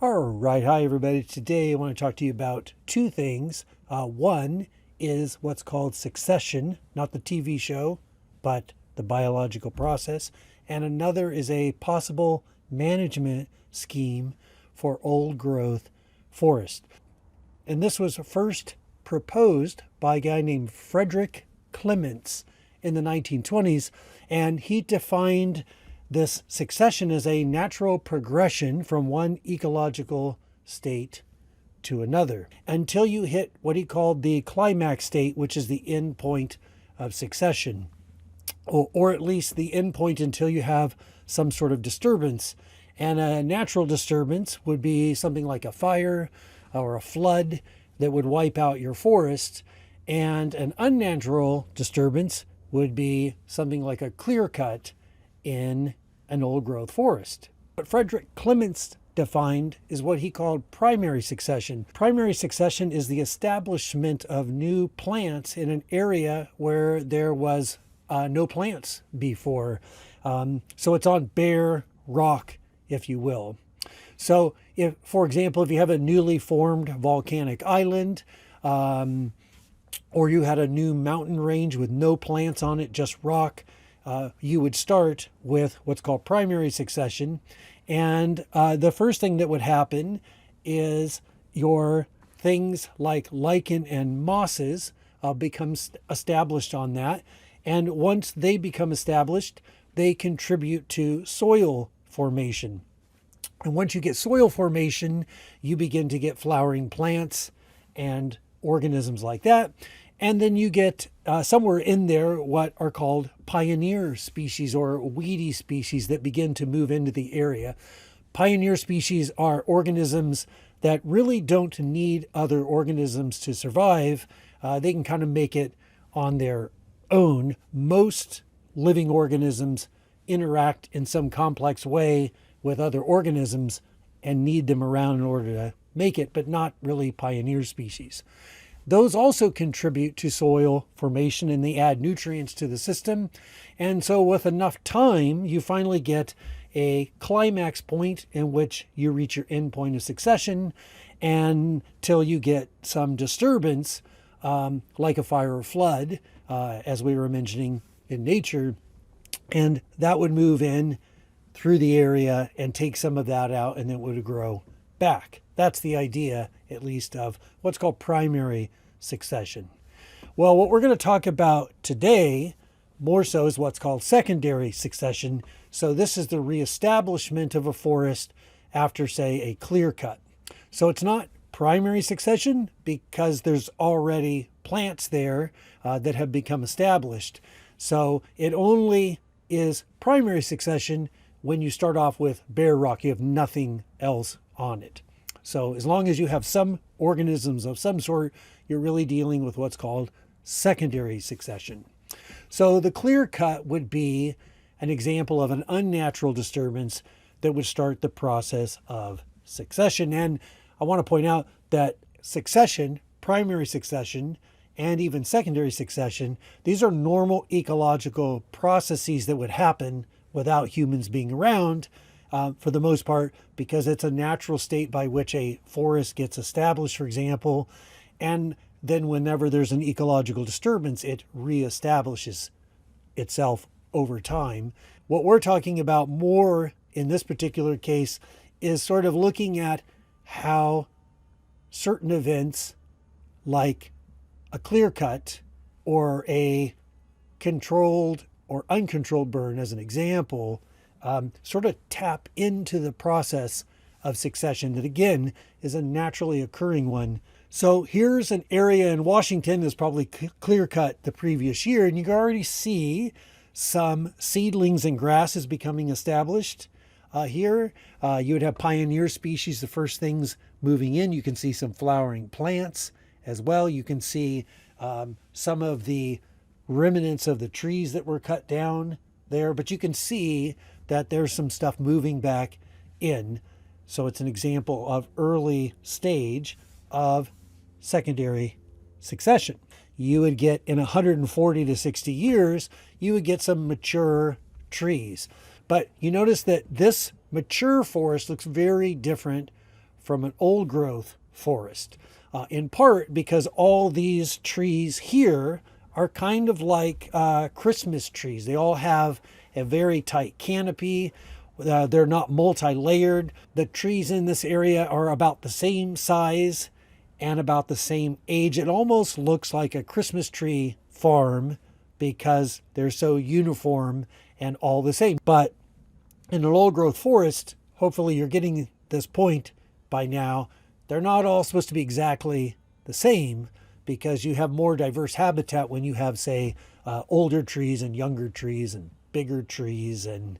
All right, hi everybody. Today I want to talk to you about two things. One is what's called succession, not the TV show, but the biological process. And another is a possible management scheme for old growth forest. And this was first proposed by a guy named Frederick Clements in the 1920s, and he defined this succession as a natural progression from one ecological state to another until you hit what he called the climax state, which is the end point of succession, or at least the end point until you have some sort of disturbance. And a natural disturbance would be something like a fire or a flood that would wipe out your forest. And an unnatural disturbance would be something like a clear cut in an old growth forest. What Frederick Clements defined is what he called primary succession. Primary succession is the establishment of new plants in an area where there was no plants before. So it's on bare rock, if you will. So if, for example, if you have a newly formed volcanic island, or you had a new mountain range with no plants on it, just rock, you would start with what's called primary succession. And the first thing that would happen is your things like lichen and mosses become established on that. And once they become established, they contribute to soil formation. And once you get soil formation, you begin to get flowering plants and organisms like that. And then you get somewhere in there what are called pioneer species or weedy species that begin to move into the area. Pioneer species are organisms that really don't need other organisms to survive. They can kind of make it on their own. Most living organisms interact in some complex way with other organisms and need them around in order to make it, but not really pioneer species. Those also contribute to soil formation and they add nutrients to the system. And so with enough time, you finally get a climax point in which you reach your end point of succession until you get some disturbance, like a fire or flood, as we were mentioning in nature. And that would move in through the area and take some of that out, and then it would grow back. That's the idea, at least, of what's called primary succession. Well, what we're going to talk about today more so is what's called secondary succession. So this is the reestablishment of a forest after, say, a clear cut. So it's not primary succession because there's already plants there that have become established. So it only is primary succession when you start off with bare rock. You have nothing else on it. So as long as you have some organisms of some sort, you're really dealing with what's called secondary succession. So the clear cut would be an example of an unnatural disturbance that would start the process of succession. And I want to point out that succession, primary succession, and even secondary succession, these are normal ecological processes that would happen without humans being around, for the most part, because it's a natural state by which a forest gets established, for example, and then whenever there's an ecological disturbance, it reestablishes itself over time. What we're talking about more in this particular case is sort of looking at how certain events like a clear cut or a controlled or uncontrolled burn, as an example, sort of tap into the process of succession that, again, is a naturally occurring one. So here's an area in Washington that's probably clear cut the previous year, and you can already see some seedlings and grasses becoming established. Here, you would have pioneer species, the first things moving in. You can see some flowering plants as well. You can see some of the remnants of the trees that were cut down there, but you can see that there's some stuff moving back in. So it's an example of early stage of secondary succession. You would get in 140 to 60 years, you would get some mature trees. But you notice that this mature forest looks very different from an old growth forest, in part because all these trees here are kind of like Christmas trees. They all have a very tight canopy. They're not multi-layered. The trees in this area are about the same size and about the same age. It almost looks like a Christmas tree farm because they're so uniform and all the same. But in an old growth forest, hopefully you're getting this point by now, they're not all supposed to be exactly the same because you have more diverse habitat when you have, say, older trees and younger trees and bigger trees and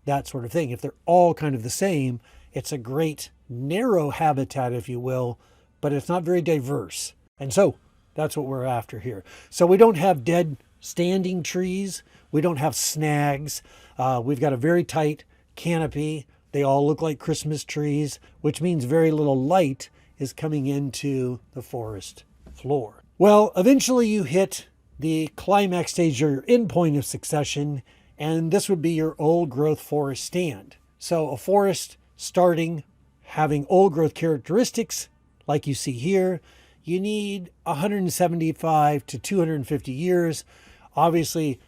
that sort of thing. If they're all kind of the same, it's a great narrow habitat, if you will, but it's not very diverse. And so that's what we're after here. So we don't have dead standing trees. We don't have snags. We've got a very tight canopy. They all look like Christmas trees, which means very little light is coming into the forest floor. Well, eventually you hit the climax stage or your endpoint of succession, and this would be your old growth forest stand. So a forest starting having old growth characteristics like you see here, you need 175 to 250 years. Obviously,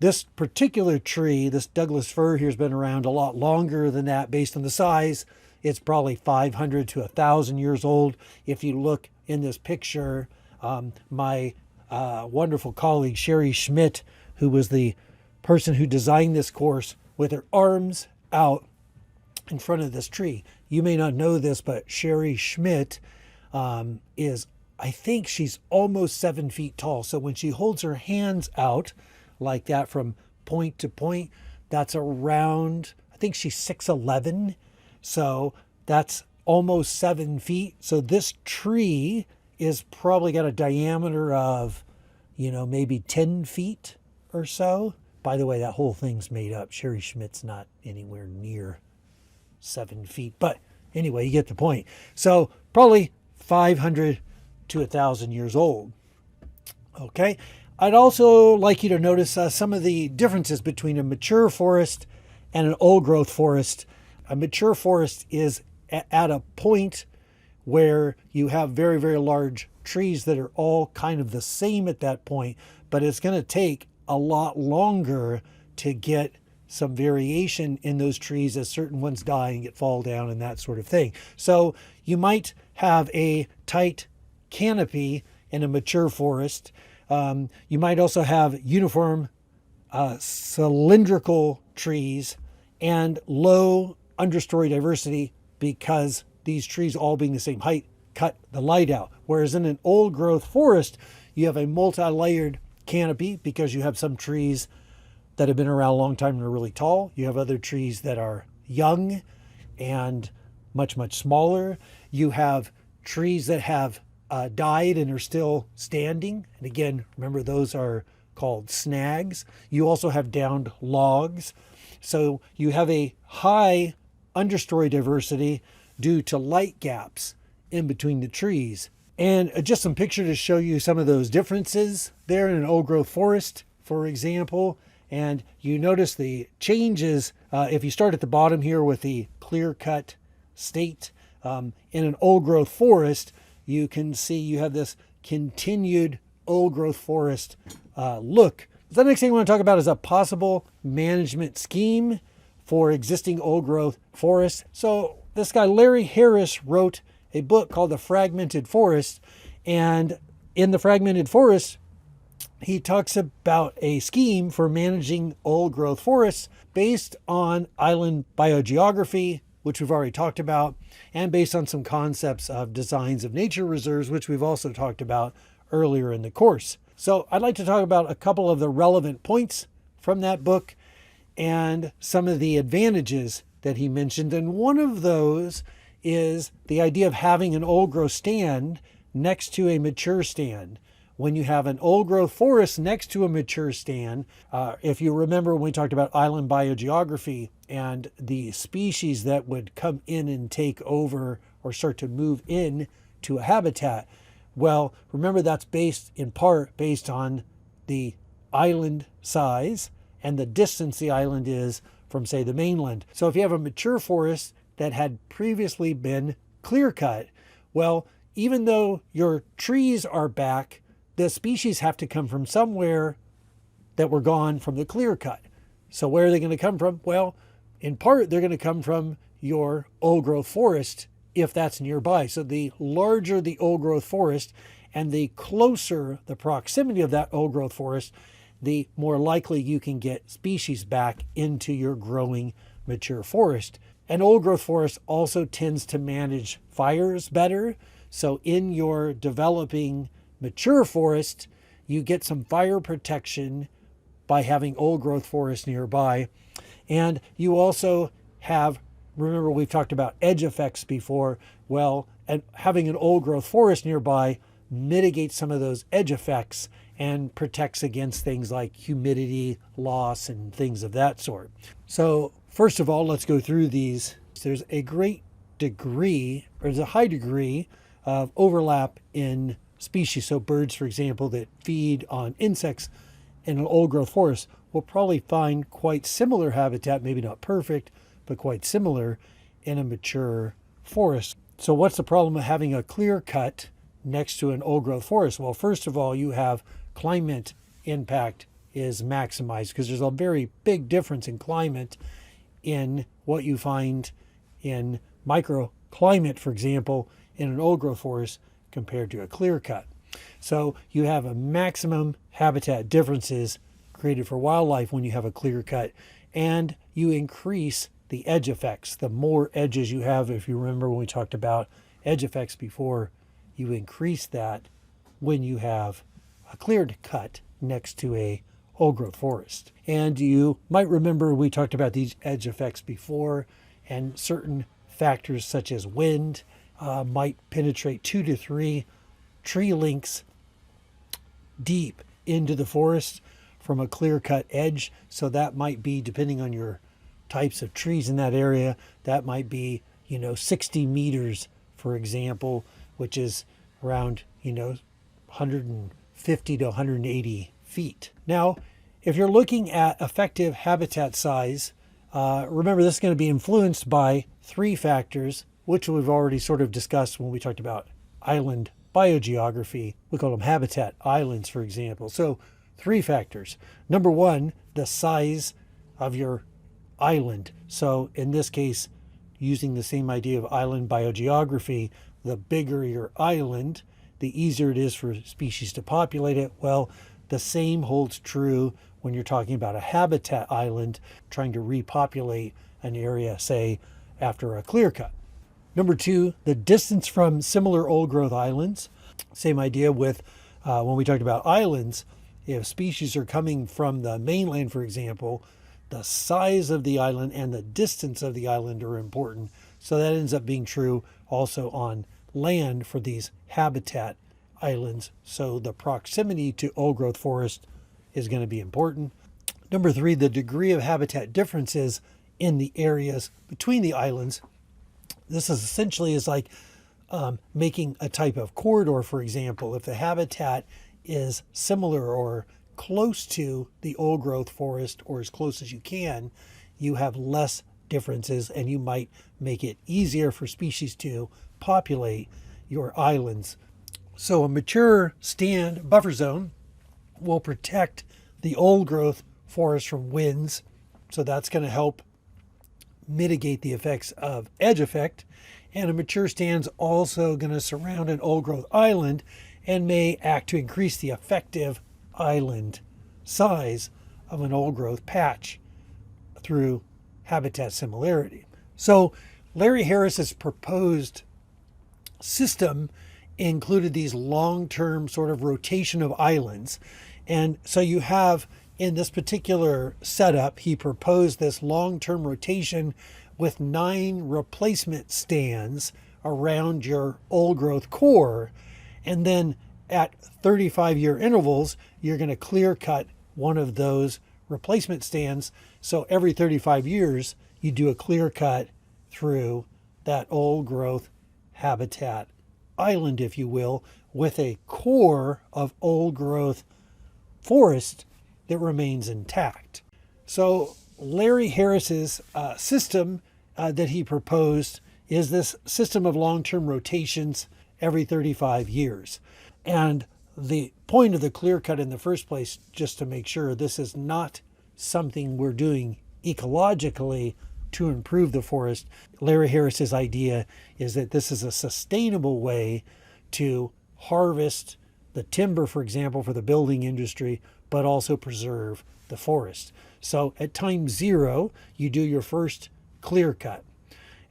this particular tree, this Douglas fir here, has been around a lot longer than that based on the size. It's probably 500 to 1,000 years old. If you look in this picture, my wonderful colleague Sherry Schmidt, who was the person who designed this course, with her arms out in front of this tree. You may not know this, but Sherry Schmidt is, I think she's almost 7 feet tall. So when she holds her hands out like that from point to point, that's around, I think she's 6'11". So that's almost 7 feet. So this tree is probably got a diameter of, maybe 10 feet or so. By the way, that whole thing's made up. Sherry Schmidt's not anywhere near 7 feet. But anyway, you get the point. So probably 500 to 1,000 years old. Okay. I'd also like you to notice some of the differences between a mature forest and an old growth forest. A mature forest is at a point where you have very, very large trees that are all kind of the same at that point, but it's going to take a lot longer to get some variation in those trees as certain ones die and fall down and that sort of thing. So you might have a tight canopy in a mature forest. You might also have uniform cylindrical trees and low understory diversity because these trees all being the same height cut the light out. Whereas in an old growth forest, you have a multi-layered canopy because you have some trees that have been around a long time and are really tall. You have other trees that are young and much, much smaller. You have trees that have died and are still standing. And again, remember, those are called snags. You also have downed logs. So you have a high understory diversity due to light gaps in between the trees. And just some picture to show you some of those differences there in an old growth forest, for example. And you notice the changes if you start at the bottom here with the clear-cut state. In an old growth forest, you can see you have this continued old growth forest look. The next thing I want to talk about is a possible management scheme for existing old growth forests. So this guy, Larry Harris, wrote a book called The Fragmented Forest. And in The Fragmented Forest, he talks about a scheme for managing old growth forests based on island biogeography, which we've already talked about, and based on some concepts of designs of nature reserves, which we've also talked about earlier in the course. So I'd like to talk about a couple of the relevant points from that book and some of the advantages that he mentioned. And one of those is the idea of having an old growth stand next to a mature stand. When you have an old growth forest next to a mature stand, if you remember when we talked about island biogeography and the species that would come in and take over or start to move in to a habitat, well, remember that's in part based on the island size and the distance the island is from, say, the mainland. So if you have a mature forest that had previously been clear cut, well, even though your trees are back, the species have to come from somewhere that were gone from the clear cut. So where are they going to come from? Well, in part, they're going to come from your old growth forest if that's nearby. So the larger the old growth forest and the closer the proximity of that old growth forest, the more likely you can get species back into your growing mature forest. An old growth forest also tends to manage fires better. So in your developing mature forest, you get some fire protection by having old growth forest nearby. And you also have, remember we've talked about edge effects before. Well, and having an old growth forest nearby mitigates some of those edge effects and protects against things like humidity loss and things of that sort. So first of all, let's go through these. There's a great degree, or there's a high degree of overlap in species. So birds, for example, that feed on insects in an old growth forest will probably find quite similar habitat, maybe not perfect, but quite similar in a mature forest. So what's the problem of having a clear cut next to an old growth forest? Well, first of all, you have climate impact is maximized because there's a very big difference in climate in what you find in microclimate, for example, in an old growth forest compared to a clear cut. So you have a maximum habitat differences created for wildlife when you have a clear cut, and you increase the edge effects. The more edges you have, if you remember when we talked about edge effects before, you increase that when you have a cleared cut next to a old growth forest. And you might remember we talked about these edge effects before, and certain factors such as wind might penetrate 2 to 3 tree links deep into the forest from a clear-cut edge. So that might be, depending on your types of trees in that area, that might be, 60 meters, for example, which is around, 150 to 180 feet. Now, if you're looking at effective habitat size, remember this is going to be influenced by 3 factors, which we've already sort of discussed when we talked about island biogeography. We call them habitat islands, for example. So 3 factors. Number 1, the size of your island. So in this case, using the same idea of island biogeography, the bigger your island, the easier it is for species to populate it. Well, the same holds true when you're talking about a habitat island trying to repopulate an area, say, after a clear cut. Number 2, the distance from similar old growth islands. Same idea with when we talked about islands. If species are coming from the mainland, for example, the size of the island and the distance of the island are important. So that ends up being true also on land for these habitat islands. So the proximity to old growth forest is going to be important. Number 3, the degree of habitat differences in the areas between the islands. This is essentially like making a type of corridor, for example. If the habitat is similar or close to the old growth forest, or as close as you can, you have less differences, and you might make it easier for species to populate your islands. So a mature stand buffer zone will protect the old growth forest from winds. So that's going to help mitigate the effects of edge effect. And a mature stand's also going to surround an old growth island and may act to increase the effective island size of an old growth patch through habitat similarity. So Larry Harris's proposed system included these long-term sort of rotation of islands. And so you have, in this particular setup, he proposed this long-term rotation with 9 replacement stands around your old growth core. And then at 35-year intervals, you're going to clear cut one of those replacement stands. So every 35 years, you do a clear cut through that old growth habitat island, if you will, with a core of old growth forest that remains intact. So Larry Harris's system that he proposed is this system of long-term rotations every 35 years. And the point of the clear cut in the first place, just to make sure this is not something we're doing ecologically to improve the forest. Larry Harris's idea is that this is a sustainable way to harvest the timber, for example, for the building industry, but also preserve the forest. So at time 0, you do your first clear cut.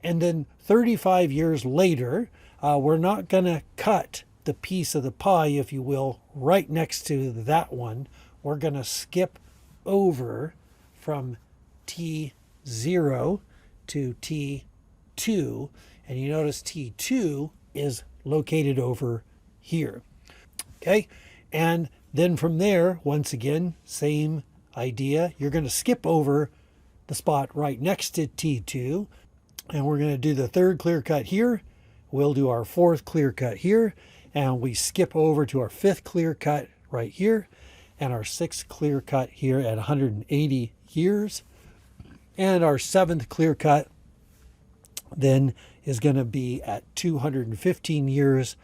And then 35 years later, we're not going to cut the piece of the pie, if you will, right next to that one. We're going to skip over from T0 to T2. And you notice T2 is located over here. Okay. And then from there, once again, same idea. You're going to skip over the spot right next to T2. And we're going to do the third clear cut here. We'll do our fourth clear cut here. And we skip over to our fifth clear cut right here. And our sixth clear cut here at 180 years. And our seventh clear cut then is going to be at 215 years.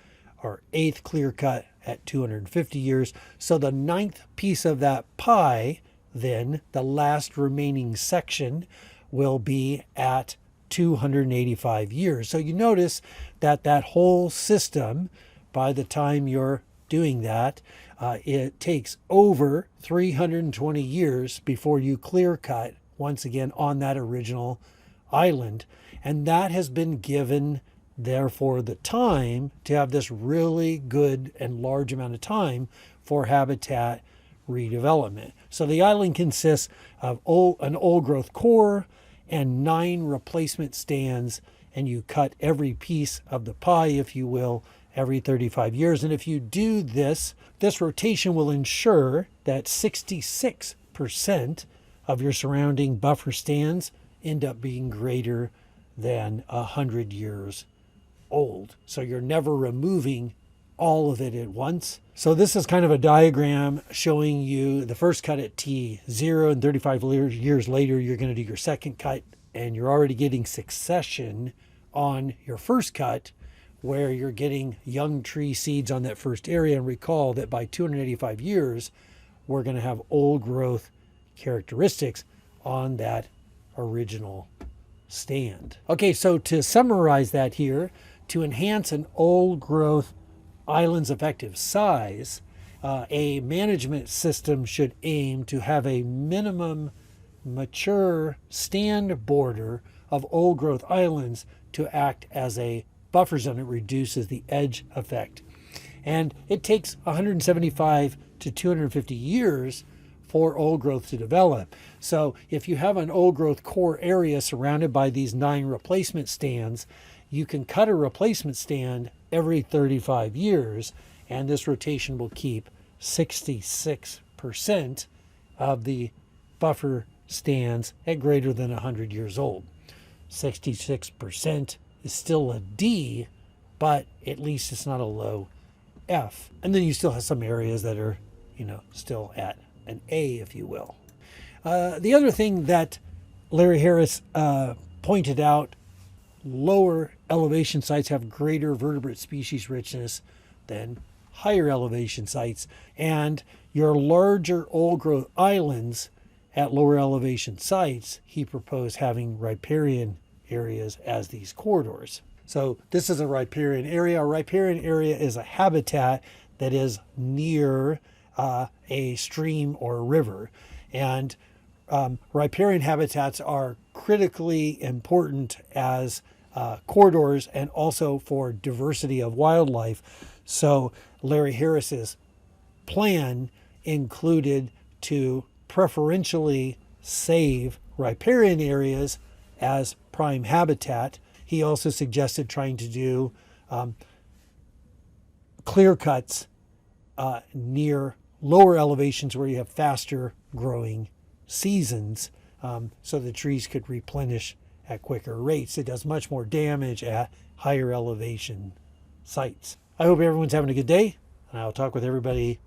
Our eighth clear cut at 250 years. So the ninth piece of that pie, then, the last remaining section, will be at 285 years. So you notice that that whole system, by the time you're doing that, it takes over 320 years before you clear cut once again on that original island. And that has been given, therefore, the time to have this really good and large amount of time for habitat redevelopment. So the island consists of an old growth core and 9 replacement stands, and you cut every piece of the pie, if you will, every 35 years. And if you do this, this rotation will ensure that 66% of your surrounding buffer stands end up being greater than 100 years old. So you're never removing all of it at once. So this is kind of a diagram showing you the first cut at T0, and 35 years later, you're going to do your second cut, and you're already getting succession on your first cut, where you're getting young tree seeds on that first area. And recall that by 285 years, we're going to have old growth characteristics on that original stand. Okay, so to summarize that here, to enhance an old growth island's effective size, a management system should aim to have a minimum mature stand border of old growth islands to act as a buffer zone. It reduces the edge effect. And it takes 175 to 250 years for old growth to develop. So if you have an old growth core area surrounded by these 9 replacement stands, you can cut a replacement stand every 35 years, and this rotation will keep 66% of the buffer stands at greater than 100 years old. 66% is still a D, but at least it's not a low F. And then you still have some areas that are, still at an A, if you will. The other thing that Larry Harris pointed out, lower elevation sites have greater vertebrate species richness than higher elevation sites. And your larger old growth islands at lower elevation sites, he proposed having riparian areas as these corridors. So this is a riparian area. A riparian area is a habitat that is near a stream or a river. And riparian habitats are critically important as corridors and also for diversity of wildlife. So Larry Harris's plan included to preferentially save riparian areas as prime habitat. He also suggested trying to do clear cuts near lower elevations where you have faster growing seasons, so the trees could replenish at quicker rates. It does much more damage at higher elevation sites. I hope everyone's having a good day, and I'll talk with everybody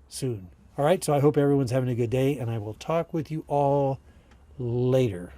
soon. All right, so I hope everyone's having a good day, and I will talk with you all later.